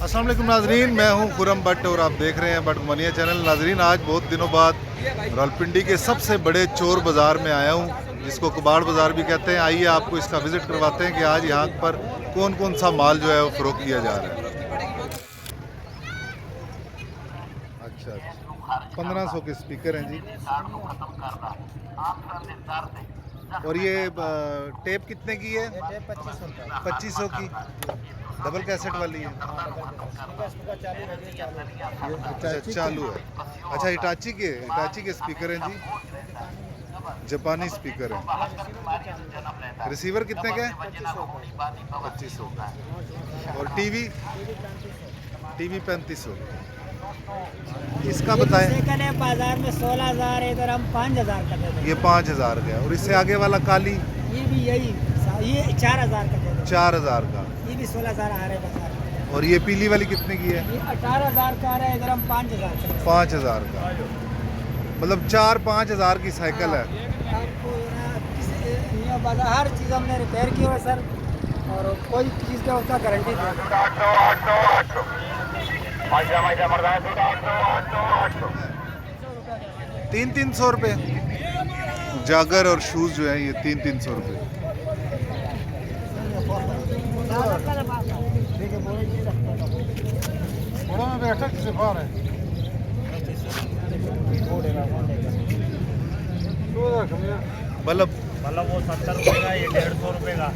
अस्सलाम वालेकुम नाजरीन, मैं हूं खुरम भट्ट और आप देख रहे हैं भट्ट मनिया चैनल। नाजरीन, आज बहुत दिनों बाद रावलपिंडी के सबसे बड़े चोर बाज़ार में आया हूं, जिसको कबाड़ बाज़ार भी कहते हैं। आइए आपको इसका विज़िट करवाते हैं कि आज यहाँ पर कौन कौन सा माल जो है वो फ़रोख्त किया जा रहा है। अच्छा, 1500 के स्पीकर हैं जी। और ये टेप कितने की है? 2500 की। डबल कैसेट वाली है। अच्छा, चालू है। अच्छा, हिटाची के स्पीकर हैं जी, जापानी स्पीकर हैं। रिसीवर कितने का है? 2500 का। और टीवी 3500। इसका बताएं। सेकंड है बाजार में 16,000 है, इधर हम 5,000 का दे देंगे। ये 5000 का है। और इससे आगे वाला काली ये भी यही, ये 4,000 का दे देंगे। 4000 का। ये भी 16,000 आ रहा है बाजार में। और ये पीली वाली कितने की है? ये 18,000 का आ रहा है, इधर हम 5,000 का। 5000 का। मतलब 4-5 हज़ार की साइकिल है। आपको ना बाजार हर चीज़ हमने रिपेयर की हुआ सर, और कोई चीज़ का उसका गारंटी दे। 300 रुपये। जागर और शूज़ जो है ये 300 रुपये। बल्ब वो 70 रुपये का, ये 150 रुपये का,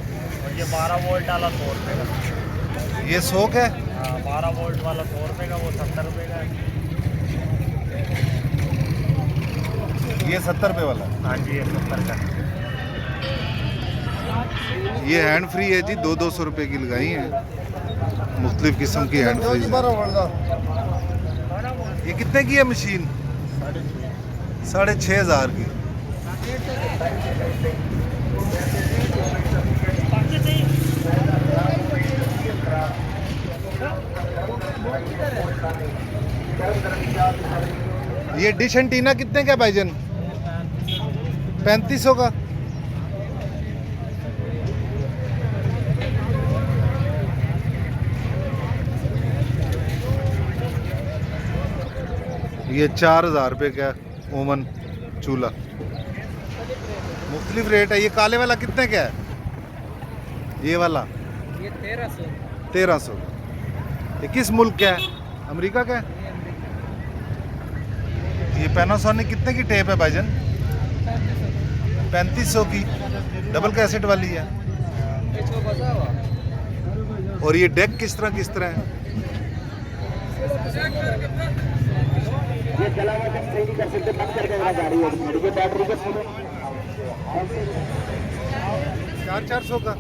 और ये 12 वोल्ट वाला 100 रुपये का। ये 100 का है। हाँ, 12 वोल्ट वाला 100 रुपये का, वो 70 रुपये का है। ये 70 रुपये वाला। हाँ जी, ये 70 का। ये हैंड फ्री है जी, 200 रुपये की लगाई है। मुख्तलिफ किस्म की हैंड फ्री है। ये कितने की है मशीन? 6,500 की। ये डिश एंटीना कितने का है भाईजान? 3500 का। ये 4,000 रुपये का ओवन चूल्हा। मुख्तलिफ रेट है। ये काले वाला कितने का है? ये वाला ये 1300। 1300। ये किस मुल्क का है? अमेरिका का है। ये पैनासोनिक कितने की टेप है भाईजान? 3500 की। डबल कैसेट वाली है। और ये डेक किस तरह है? चार सौ का।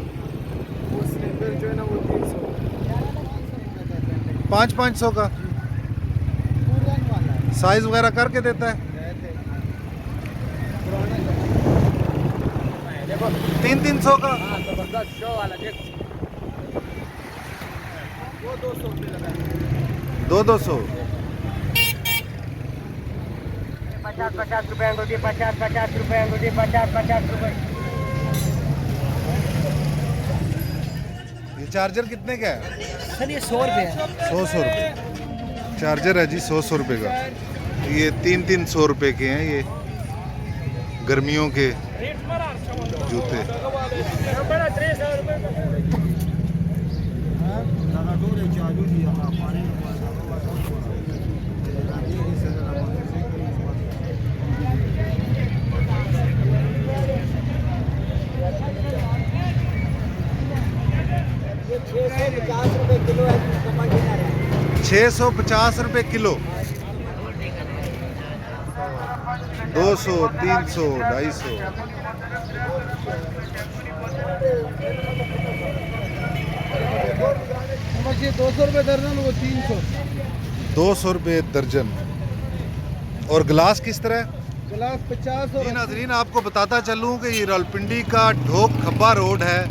500 का। साइज वगैरह करके देता है। 300 का। जबरदस्त शो वाला देखो, वो 200 रुपये लगा। 200। 50 रुपये अंगूठी, 50 रुपये अंगूठी, 50 रुपये। ये चार्जर कितने का है? सर ये 100 रुपये है। 100 रुपये चार्जर है जी। 100 रुपये का। ये 300 रुपये के हैं ये गर्मियों के जूते। ये 650 रुपये किलो है। 650 रुपये किलो। 200, 300, 250। ये 200 रुपये दर्जन, वो 300। 200 रुपये दर्जन। और गिलास किस तरह? गिलास 50। जी नाजरीन, आपको बताता चलूँ कि ये रावलपिंडी का ढोक खब्बा रोड है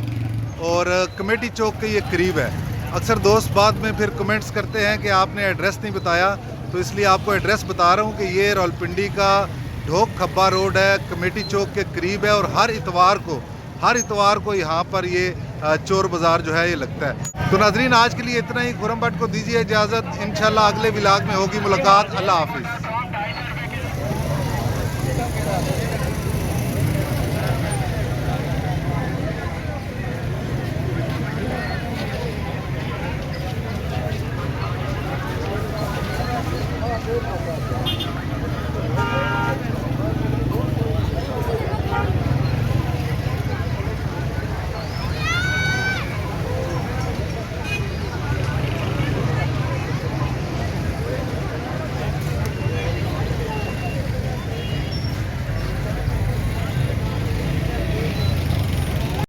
और कमेटी चौक के ये करीब है। अक्सर दोस्त बाद में फिर कमेंट्स करते हैं कि आपने एड्रेस नहीं बताया, तो इसलिए आपको एड्रेस बता रहा हूँ कि ये रावलपिंडी का ढोक खब्बा रोड है, कमेटी चौक के करीब है। और हर इतवार को हर इतवार को यहाँ पर ये चोर बाज़ार जो है ये लगता है। तो नाजरीन आज के लिए इतना ही। खुर्रम भट्ट को दीजिए इजाज़त, इंशाल्लाह अगले व्लॉग में होगी मुलाकात। अल्लाह हाफिज़।